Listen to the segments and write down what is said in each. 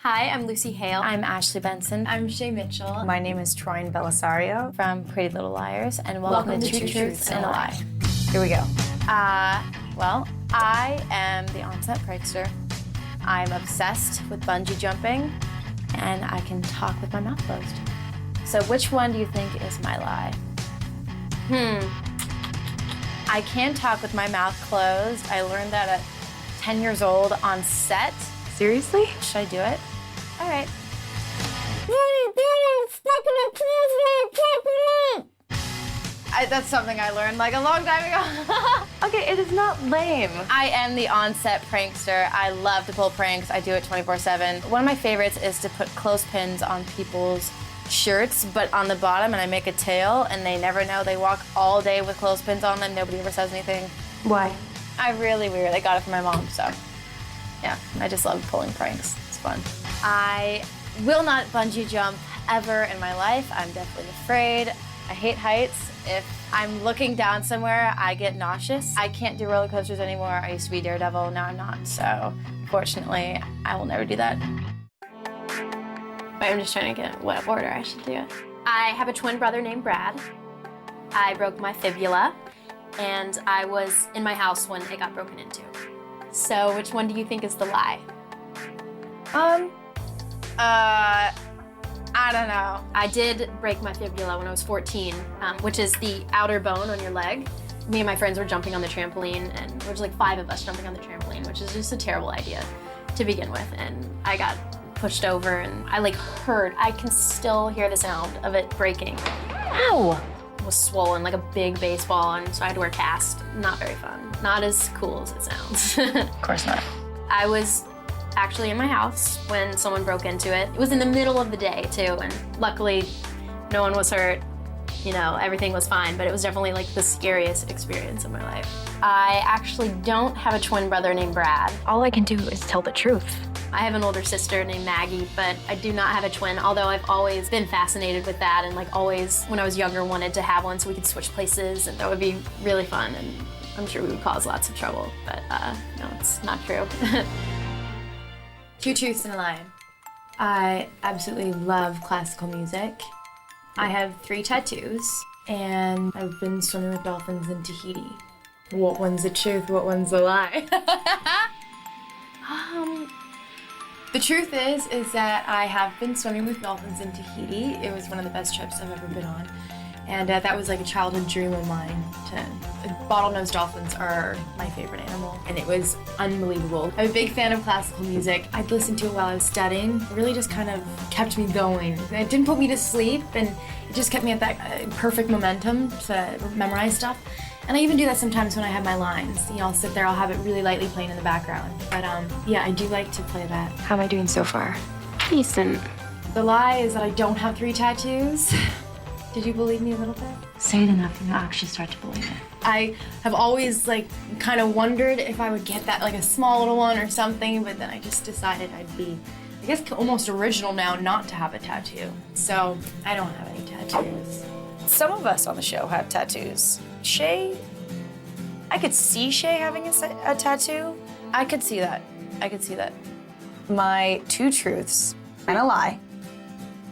Hi, I'm Lucy Hale. I'm Ashley Benson. I'm Shay Mitchell. My name is Troyne Belisario From Pretty Little Liars, and Welcome to Two Truths and a Lie. Here we go. Well, I am the onset prankster. I'm obsessed with bungee jumping, and I can talk with my mouth closed. So which one do you think is my lie? I can talk with my mouth closed. I learned that at 10 years old on set. Seriously? Should I do it? All right. That's something I learned like a long time ago. Okay, it is not lame. I am the on-set prankster. I love to pull pranks. I do it 24/7. One of my favorites is to put clothespins on people's shirts, but on the bottom, and I make a tail, and they never know. They walk all day with clothespins on them. Nobody ever says anything. Why? I'm really weird. I got it from my mom, so yeah, I just love pulling pranks. It's fun. I will not bungee jump ever in my life. I'm definitely afraid. I hate heights. If I'm looking down somewhere, I get nauseous. I can't do roller coasters anymore. I used to be Daredevil, now I'm not. So, fortunately, I will never do that. Wait, I'm just trying to get what order I should do it. I have a twin brother named Brad. I broke my fibula, and I was in my house when it got broken into. So, which one do you think is the lie? I don't know. I did break my fibula when I was 14, which is the outer bone on your leg. Me and my friends were jumping on the trampoline, and there was like 5 of us jumping on the trampoline, which is just a terrible idea to begin with. And I got pushed over, and I heard, I can still hear the sound of it breaking. Ow! It was swollen like a big baseball, and so I had to wear a cast. Not very fun. Not as cool as it sounds. Of course not. I was actually in my house when someone broke into it. It was in the middle of the day too, and luckily no one was hurt. You know, everything was fine, but it was definitely like the scariest experience of my life. I actually don't have a twin brother named Brad. All I can do is tell the truth. I have an older sister named Maggie, but I do not have a twin, although I've always been fascinated with that, and always when I was younger wanted to have one so we could switch places, and that would be really fun, and I'm sure we would cause lots of trouble, but no, it's not true. Two truths and a lie. I absolutely love classical music. I have 3 tattoos, and I've been swimming with dolphins in Tahiti. What one's the truth? What one's the lie? The truth is that I have been swimming with dolphins in Tahiti. It was one of the best trips I've ever been on. And that was like a childhood dream of mine. Bottlenose dolphins are my favorite animal, and it was unbelievable. I'm a big fan of classical music. I'd listen to it while I was studying. It really just kind of kept me going. It didn't put me to sleep, and it just kept me at that perfect momentum to memorize stuff. And I even do that sometimes when I have my lines. You know, I'll sit there, I'll have it really lightly playing in the background. But yeah, I do like to play that. How am I doing so far? Decent. The lie is that I don't have 3 tattoos. Did you believe me a little bit? Say it enough and you'll actually start to believe it. I have always kind of wondered if I would get that, a small little one or something, but then I just decided I'd be, I guess, almost original now not to have a tattoo. So I don't have any tattoos. Some of us on the show have tattoos. Shay, I could see Shay having a tattoo. I could see that. I could see that. My 2 truths and a lie,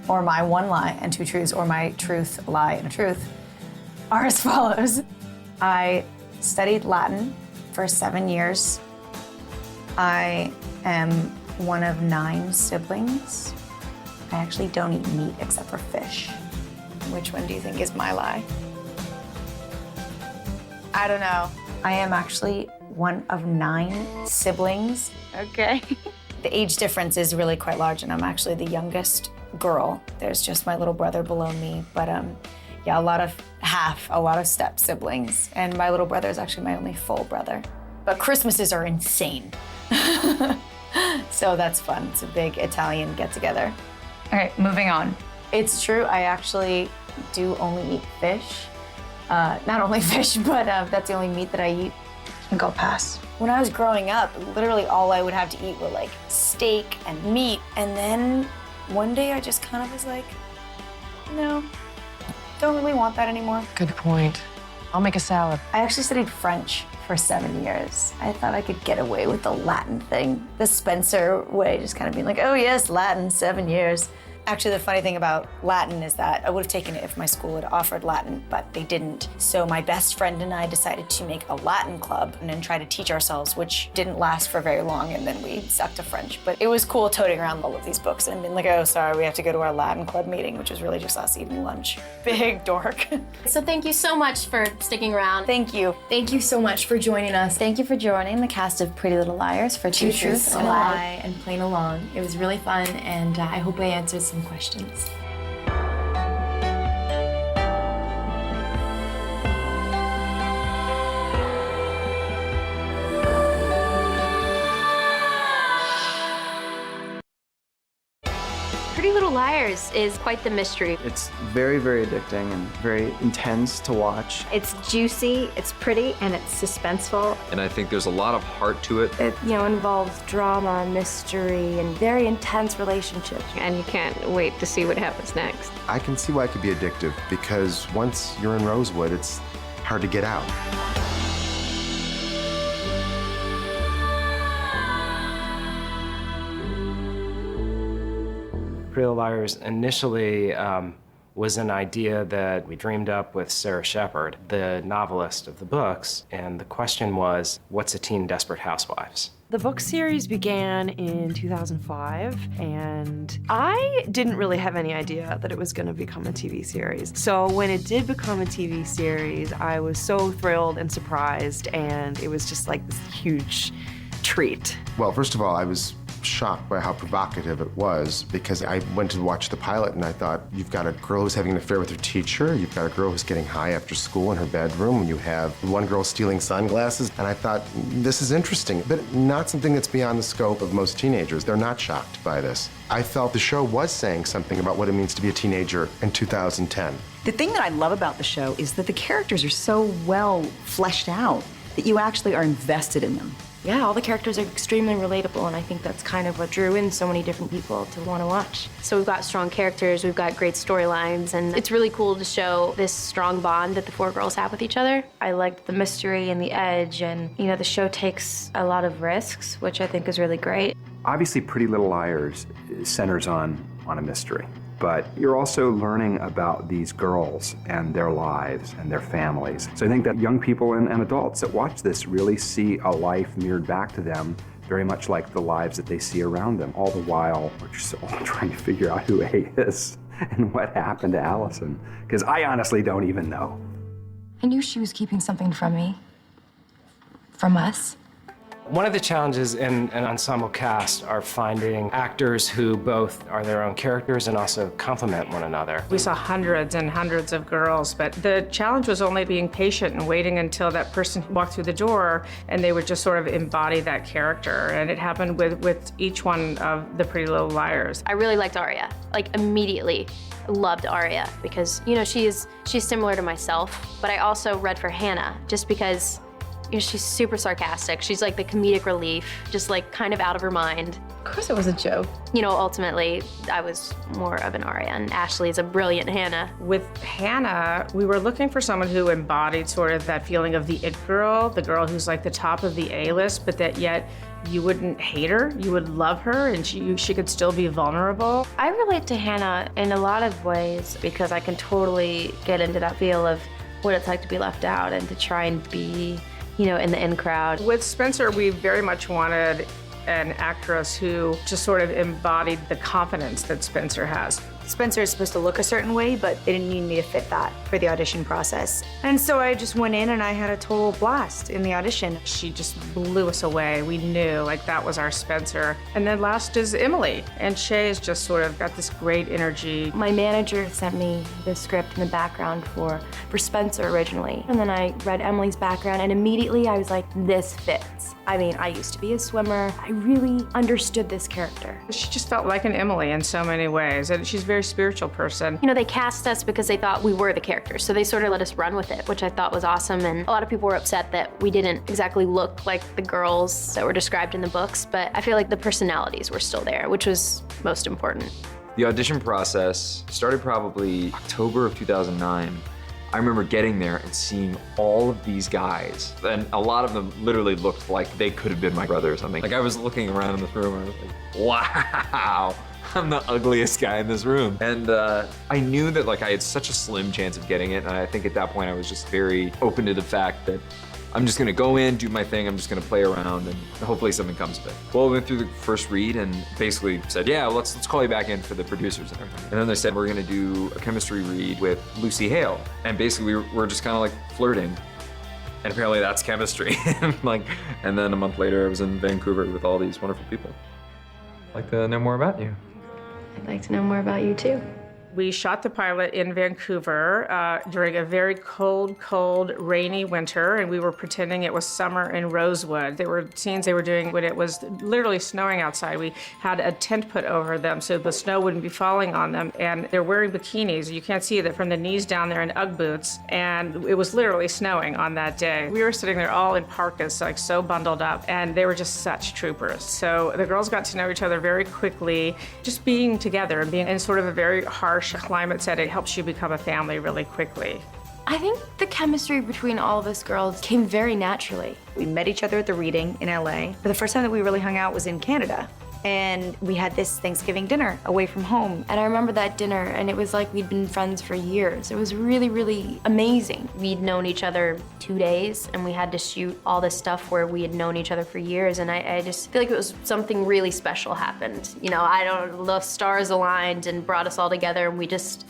or my 1 lie and 2 truths, or my truth, a lie, and a truth, are as follows. I studied Latin for 7 years. I am one of 9 siblings. I actually don't eat meat except for fish. Which one do you think is my lie? I don't know. I am actually one of 9 siblings. Okay. The age difference is really quite large, and I'm actually the youngest girl. There's just my little brother below me, but yeah, a lot of step siblings, and my little brother is actually my only full brother. But Christmases are insane. So that's fun. It's a big Italian get-together. Okay, moving on. It's true, I actually do only eat fish. Not only fish, but that's the only meat that I eat. I think I'll pass. When I was growing up, literally all I would have to eat were steak and meat, and then one day I just kind of was like, no, don't really want that anymore. Good point. I'll make a salad. I actually studied French for 7 years. I thought I could get away with the Latin thing, the Spencer way, just kind of being like, oh yes, Latin, 7 years. Actually, the funny thing about Latin is that I would have taken it if my school had offered Latin, but they didn't. So my best friend and I decided to make a Latin club and then try to teach ourselves, which didn't last for very long, and then we stuck to French. But it was cool toting around all of these books and being like, oh, sorry, we have to go to our Latin club meeting, which was really just us eating lunch. Big dork. So thank you so much for sticking around. Thank you. Thank you so much for joining us. Thank you for joining the cast of Pretty Little Liars for Two Truths and a Lie and Playing Along. It was really fun, and I hope I answered some questions. Pretty Little Liars is quite the mystery. It's very, very addicting and very intense to watch. It's juicy, it's pretty, and it's suspenseful. And I think there's a lot of heart to it. It, involves drama, mystery, and very intense relationships. And you can't wait to see what happens next. I can see why it could be addictive, because once you're in Rosewood, it's hard to get out. Pretty Little Liars initially was an idea that we dreamed up with Sarah Shepard, the novelist of the books, and the question was, what's a teen Desperate Housewives? The book series began in 2005, and I didn't really have any idea that it was going to become a TV series. So when it did become a TV series, I was so thrilled and surprised, and it was just like this huge treat. Well, first of all, I was shocked by how provocative it was, because I went to watch the pilot and I thought, you've got a girl who's having an affair with her teacher, you've got a girl who's getting high after school in her bedroom, and you have one girl stealing sunglasses, and I thought, this is interesting, but not something that's beyond the scope of most teenagers. They're not shocked by this. I felt the show was saying something about what it means to be a teenager in 2010. The thing that I love about the show is that the characters are so well fleshed out that you actually are invested in them. Yeah, all the characters are extremely relatable, and I think that's kind of what drew in so many different people to want to watch. So we've got strong characters, we've got great storylines, and it's really cool to show this strong bond that the four girls have with each other. I liked the mystery and the edge, and the show takes a lot of risks, which I think is really great. Obviously, Pretty Little Liars centers on a mystery, but you're also learning about these girls and their lives and their families. So I think that young people and adults that watch this really see a life mirrored back to them, very much like the lives that they see around them. All the while, we're just all trying to figure out who A is and what happened to Allison, because I honestly don't even know. I knew she was keeping something from me. From us. One of the challenges in an ensemble cast are finding actors who both are their own characters and also complement one another. We saw hundreds and hundreds of girls, but the challenge was only being patient and waiting until that person walked through the door and they would just sort of embody that character. And it happened with each one of the Pretty Little Liars. I really liked Aria, like immediately. Loved Aria because, she's similar to myself, but I also read for Hannah just because she's super sarcastic. She's like the comedic relief, just like kind of out of her mind. Of course it was a joke. Ultimately, I was more of an Aria, and Ashley is a brilliant Hannah. With Hannah, we were looking for someone who embodied sort of that feeling of the it girl, the girl who's like the top of the A-list, but that yet you wouldn't hate her, you would love her, and she could still be vulnerable. I relate to Hannah in a lot of ways because I can totally get into that feel of what it's like to be left out and to try and be in the in crowd. With Spencer, we very much wanted an actress who just sort of embodied the confidence that Spencer has. Spencer is supposed to look a certain way, but they didn't need me to fit that for the audition process. And so I just went in and I had a total blast in the audition. She just blew us away. We knew that was our Spencer. And then last is Emily. And Shay has just sort of got this great energy. My manager sent me the script and the background for Spencer originally. And then I read Emily's background and immediately I was like, this fits. I mean, I used to be a swimmer. I really understood this character. She just felt like an Emily in so many ways. And she's a very spiritual person. They cast us because they thought we were the characters, so they sort of let us run with it, which I thought was awesome. And a lot of people were upset that we didn't exactly look like the girls that were described in the books, but I feel like the personalities were still there, which was most important. The audition process started probably October of 2009. I remember getting there and seeing all of these guys, and a lot of them literally looked like they could have been my brother or something. Like I was looking around in this room and I was like, wow, I'm the ugliest guy in this room. And I knew that like I had such a slim chance of getting it, and I think at that point I was just very open to the fact that I'm just gonna go in, do my thing, I'm just gonna play around, and hopefully something comes of it. Well, we went through the first read and basically said, yeah, let's call you back in for the producers and everything. And then they said, we're gonna do a chemistry read with Lucy Hale. And basically we're just kind of like flirting. And apparently that's chemistry. And then a month later I was in Vancouver with all these wonderful people. I'd like to know more about you. I'd like to know more about you too. We shot the pilot in Vancouver during a very cold, rainy winter, and we were pretending it was summer in Rosewood. There were scenes they were doing when it was literally snowing outside. We had a tent put over them so the snow wouldn't be falling on them, and they're wearing bikinis. You can't see that from the knees down there in Ugg boots, and it was literally snowing on that day. We were sitting there all in parkas, like so bundled up, and they were just such troopers. So the girls got to know each other very quickly. Just being together and being in sort of a very harsh climate setting helps you become a family really quickly. I think the chemistry between all of us girls came very naturally. We met each other at the reading in LA. But the first time that we really hung out was in Canada. And we had this Thanksgiving dinner away from home. And I remember that dinner, and it was like we'd been friends for years. It was really, really amazing. We'd known each other 2 days, and we had to shoot all this stuff where we had known each other for years, and I just feel like it was something really special happened. You know, the stars aligned and brought us all together, and we just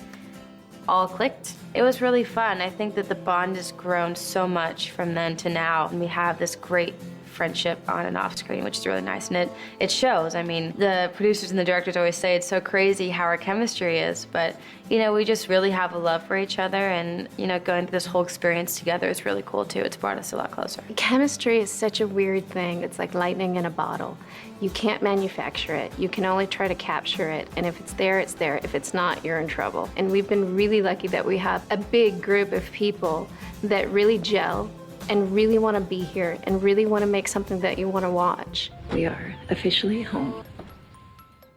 all clicked. It was really fun. I think that the bond has grown so much from then to now, and we have this great friendship on and off screen, which is really nice, and it shows. I mean, the producers and the directors always say it's so crazy how our chemistry is, but you know, we just really have a love for each other, and you know, going through this whole experience together is really cool too. It's brought us a lot closer. Chemistry is such a weird thing. It's like lightning in a bottle. You can't manufacture it. You can only try to capture it, and if it's there, it's there. If it's not, you're in trouble. And we've been really lucky that we have a big group of people that really gel and really want to be here and really want to make something that you want to watch. We are officially home.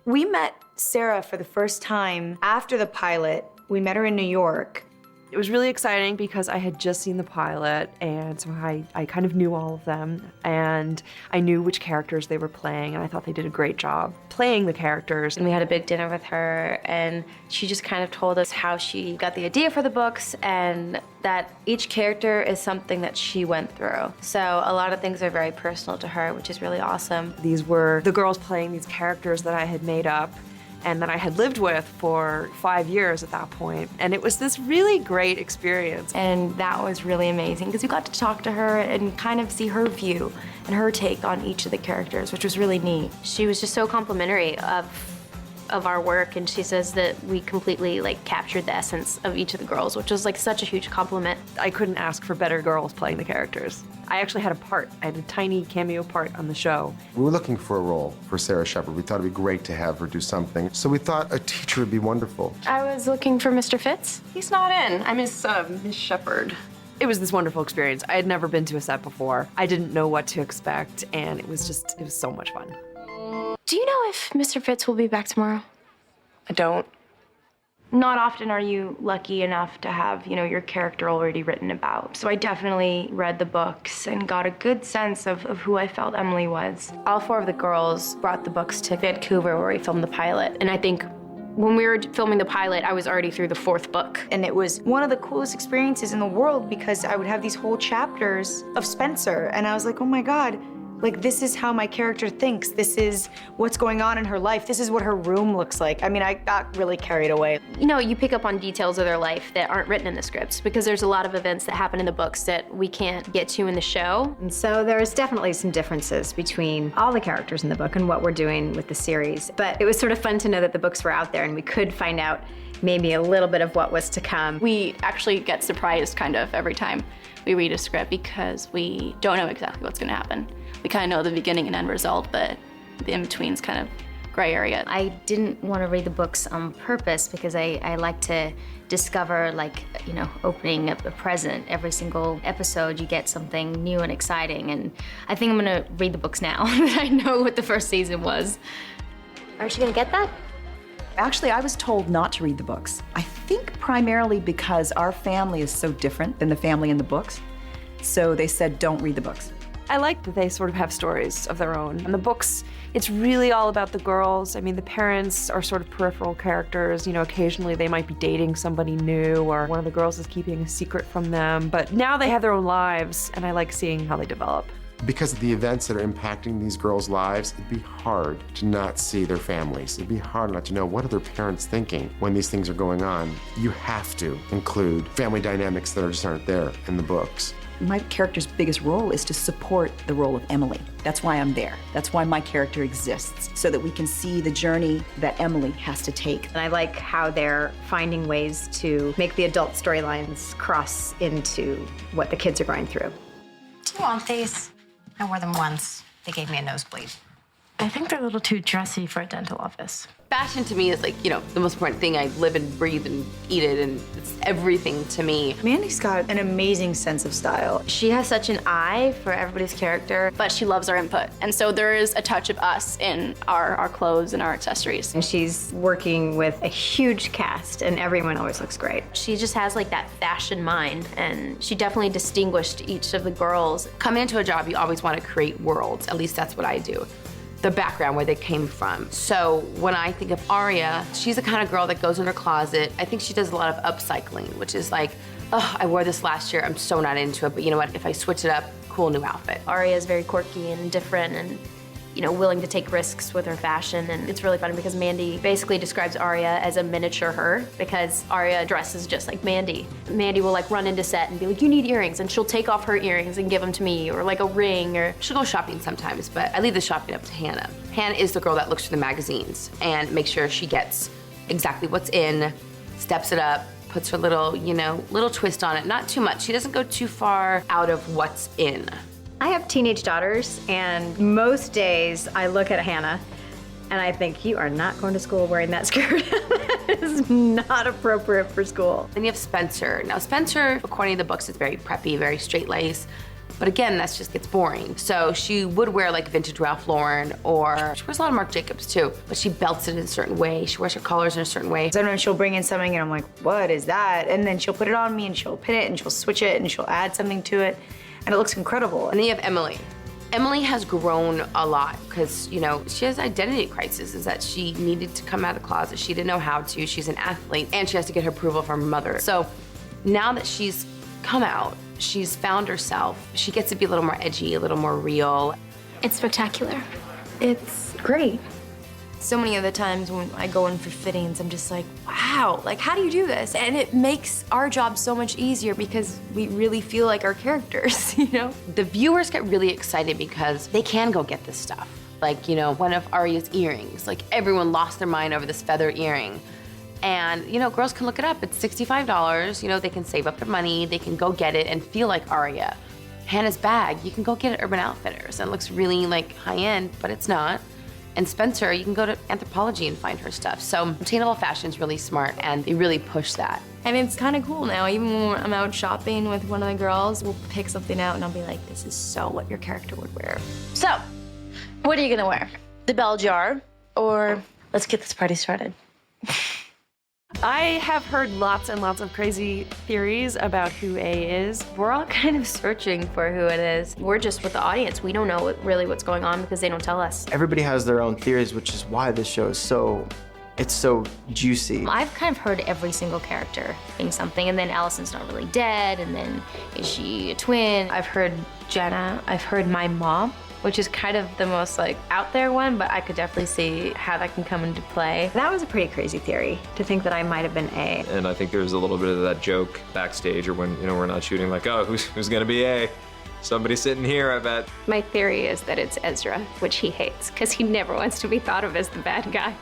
We met Sarah for the first time after the pilot. We met her in New York. It was really exciting because I had just seen the pilot, and so I kind of knew all of them, and I knew which characters they were playing, and I thought they did a great job playing the characters. And we had a big dinner with her, and she just kind of told us how she got the idea for the books, and that each character is something that she went through. So a lot of things are very personal to her, which is really awesome. These were the girls playing these characters that I had made up and that I had lived with for 5 years at that point. And it was this really great experience. And that was really amazing because we got to talk to her and kind of see her view and her take on each of the characters, which was really neat. She was just so complimentary of our work, and she says that we completely like captured the essence of each of the girls, which was like such a huge compliment. I couldn't ask for better girls playing the characters. I actually had a part. I had a tiny cameo part on the show. We were looking for a role for Sarah Shepard. We thought it'd be great to have her do something. So we thought a teacher would be wonderful. I was looking for Mr. Fitz. He's not in. I miss Miss Shepard. It was this wonderful experience. I had never been to a set before. I didn't know what to expect, and it was so much fun. Do you know if Mr. Fitz will be back tomorrow? I don't. Not often are you lucky enough to have, you know, your character already written about. So I definitely read the books and got a good sense of who I felt Emily was. All 4 of the girls brought the books to Vancouver where we filmed the pilot. And I think when we were filming the pilot, I was already through the 4th book. And it was one of the coolest experiences in the world because I would have these whole chapters of Spencer, and I was like, oh my God, like this is how my character thinks. This is what's going on in her life. This is what her room looks like. I mean, I got really carried away. You know, you pick up on details of their life that aren't written in the scripts because there's a lot of events that happen in the books that we can't get to in the show. And so there's definitely some differences between all the characters in the book and what we're doing with the series. But it was sort of fun to know that the books were out there and we could find out maybe a little bit of what was to come. We actually get surprised kind of every time we read a script because we don't know exactly what's gonna happen. We kind of know the beginning and end result, but the in-between's kind of gray area. I didn't want to read the books on purpose because I like to discover, like, you know, opening up a present. Every single episode you get something new and exciting, and I think I'm gonna read the books now that I know what the first season was. Aren't you gonna get that? Actually, I was told not to read the books. I think primarily because our family is so different than the family in the books. So they said, don't read the books. I like that they sort of have stories of their own. In the books, it's really all about the girls. I mean, the parents are sort of peripheral characters. You know, occasionally they might be dating somebody new or one of the girls is keeping a secret from them. But now they have their own lives, and I like seeing how they develop. Because of the events that are impacting these girls' lives, it'd be hard to not see their families. It'd be hard not to know what are their parents thinking when these things are going on. You have to include family dynamics that just aren't there in the books. My character's biggest role is to support the role of Emily. That's why I'm there. That's why my character exists, so that we can see the journey that Emily has to take. And I like how they're finding ways to make the adult storylines cross into what the kids are going through. Do you want these? I wore them once. They gave me a nosebleed. I think they're a little too dressy for a dental office. Fashion to me is like, you know, the most important thing. I live and breathe and eat it, and it's everything to me. Mandy's got an amazing sense of style. She has such an eye for everybody's character, but she loves our input. And so there is a touch of us in our clothes and our accessories. And she's working with a huge cast, and everyone always looks great. She just has like that fashion mind, and she definitely distinguished each of the girls. Coming into a job, you always want to create worlds. At least that's what I do. The background, where they came from. So when I think of Aria, she's the kind of girl that goes in her closet. I think she does a lot of upcycling, which is like, oh, I wore this last year, I'm so not into it, but you know what, if I switch it up, cool new outfit. Aria is very quirky and different and, you know, willing to take risks with her fashion. And it's really funny because Mandy basically describes Aria as a miniature her, because Aria dresses just like Mandy. Mandy will like run into set and be like, you need earrings, and she'll take off her earrings and give them to me, or like a ring, or she'll go shopping sometimes, but I leave the shopping up to Hannah. Hannah is the girl that looks through the magazines and makes sure she gets exactly what's in, steps it up, puts her little, you know, little twist on it. Not too much. She doesn't go too far out of what's in. I have teenage daughters, and most days I look at Hannah and I think, you are not going to school wearing that skirt. That is not appropriate for school. Then you have Spencer. Now Spencer, according to the books, is very preppy, very straight lace. But again, that's just gets boring. So she would wear like vintage Ralph Lauren, or she wears a lot of Marc Jacobs too, but she belts it in a certain way. She wears her collars in a certain way. Sometimes she'll bring in something and I'm like, what is that? And then she'll put it on me and she'll pin it and she'll switch it and she'll add something to it. And it looks incredible. And then you have Emily. Emily has grown a lot because, you know, she has identity crisis, is that she needed to come out of the closet. She didn't know how to. She's an athlete and she has to get her approval from her mother. So now that she's come out, she's found herself. She gets to be a little more edgy, a little more real. It's spectacular. It's great. So many of the times when I go in for fittings, I'm just like, wow, like how do you do this? And it makes our job so much easier because we really feel like our characters, you know? The viewers get really excited because they can go get this stuff. Like, you know, one of Aria's earrings, like everyone lost their mind over this feather earring. And, you know, girls can look it up. It's $65. You know, they can save up their money. They can go get it and feel like Aria. Hannah's bag, you can go get at Urban Outfitters. And it looks really like high end, but it's not. And Spencer, you can go to Anthropologie and find her stuff. So Obtainable Fashion's really smart and they really push that. And it's kind of cool now. Even when I'm out shopping with one of the girls, we'll pick something out and I'll be like, this is so what your character would wear. So, what are you gonna wear? The bell jar, or let's get this party started? I have heard lots and lots of crazy theories about who A is. We're all kind of searching for who it is. We're just with the audience. We don't know really what's going on because they don't tell us. Everybody has their own theories, which is why this show is so juicy. I've kind of heard every single character being something, and then Allison's not really dead, and then is she a twin? I've heard Jenna, I've heard my mom, which is kind of the most like out there one, but I could definitely see how that can come into play. That was a pretty crazy theory, to think that I might have been A. And I think there's a little bit of that joke backstage, or when, you know, we're not shooting, like, oh, who's gonna be A? Somebody sitting here, I bet. My theory is that it's Ezra, which he hates, because he never wants to be thought of as the bad guy.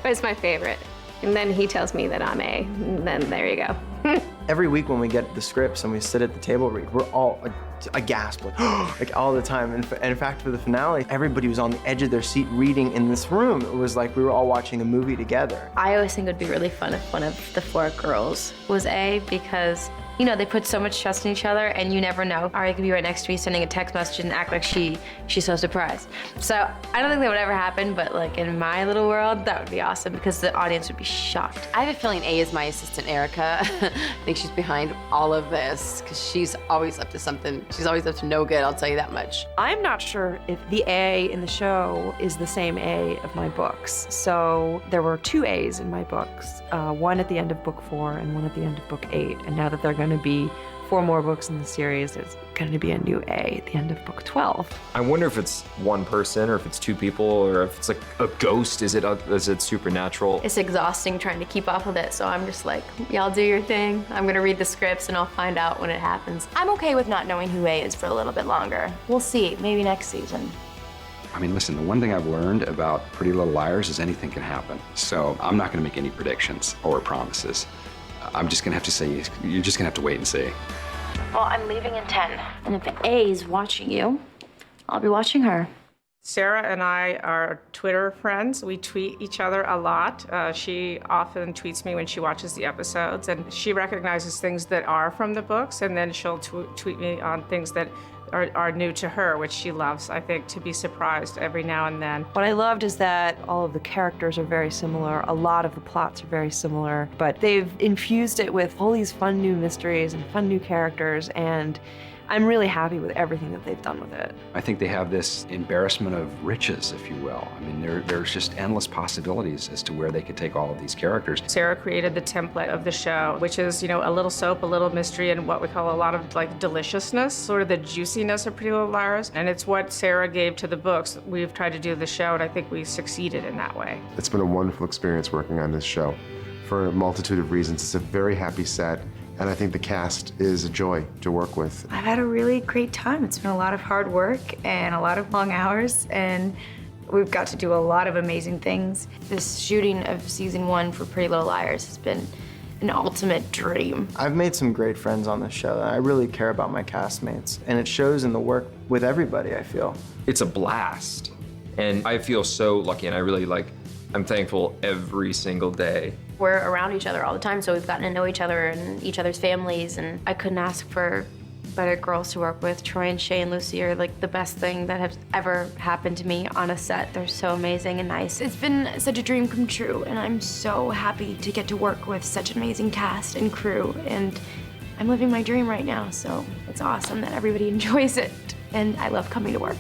But it's my favorite. And then he tells me that I'm A, and then there you go. Every week when we get the scripts and we sit at the table read, we're all aghast, like all the time. And in fact, for the finale, everybody was on the edge of their seat reading in this room. It was like we were all watching a movie together. I always think it would be really fun if one of the 4 girls was A, because You know, they put so much trust in each other, and you never know. Aria could be right next to me sending a text message and act like she's so surprised. So I don't think that would ever happen, but like in my little world, that would be awesome because the audience would be shocked. I have a feeling A is my assistant, Erica. I think she's behind all of this because she's always up to something. She's always up to no good, I'll tell you that much. I'm not sure if the A in the show is the same A of my books. So there were 2 A's in my books, one at the end of book 4 and one at the end of book 8. And now that they're going to be 4 more books in the series, there's going to be a new A at the end of book 12. I wonder if it's one person or if it's 2 people or if it's like a ghost. Is it supernatural? It's exhausting trying to keep up with it, so I'm just like, y'all do your thing. I'm gonna read the scripts and I'll find out when it happens. I'm okay with not knowing who A is for a little bit longer. We'll see, maybe next season. I mean, listen, the one thing I've learned about Pretty Little Liars is anything can happen. So I'm not going to make any predictions or promises. I'm just going to have to say, you're just going to have to wait and see. Well, I'm leaving in 10. And if A's watching you, I'll be watching her. Sarah and I are Twitter friends. We tweet each other a lot. She often tweets me when she watches the episodes, and she recognizes things that are from the books, and then she'll tweet me on things that are new to her, which she loves, I think, to be surprised every now and then. What I loved is that all of the characters are very similar, a lot of the plots are very similar, but they've infused it with all these fun new mysteries and fun new characters, and I'm really happy with everything that they've done with it. I think they have this embarrassment of riches, if you will. I mean, there's just endless possibilities as to where they could take all of these characters. Sarah created the template of the show, which is, you know, a little soap, a little mystery, and what we call a lot of like deliciousness, sort of the juiciness of Pretty Little Liars. And it's what Sarah gave to the books. We've tried to do the show, and I think we succeeded in that way. It's been a wonderful experience working on this show for a multitude of reasons. It's a very happy set, and I think the cast is a joy to work with. I've had a really great time. It's been a lot of hard work and a lot of long hours, and we've got to do a lot of amazing things. This shooting of season 1 for Pretty Little Liars has been an ultimate dream. I've made some great friends on this show, and I really care about my castmates, and it shows in the work with everybody, I feel. It's a blast. And I feel so lucky, and I'm thankful every single day. We're around each other all the time, so we've gotten to know each other and each other's families, and I couldn't ask for better girls to work with. Troy and Shay and Lucy are like the best thing that has ever happened to me on a set. They're so amazing and nice. It's been such a dream come true, and I'm so happy to get to work with such an amazing cast and crew, and I'm living my dream right now, so it's awesome that everybody enjoys it, and I love coming to work.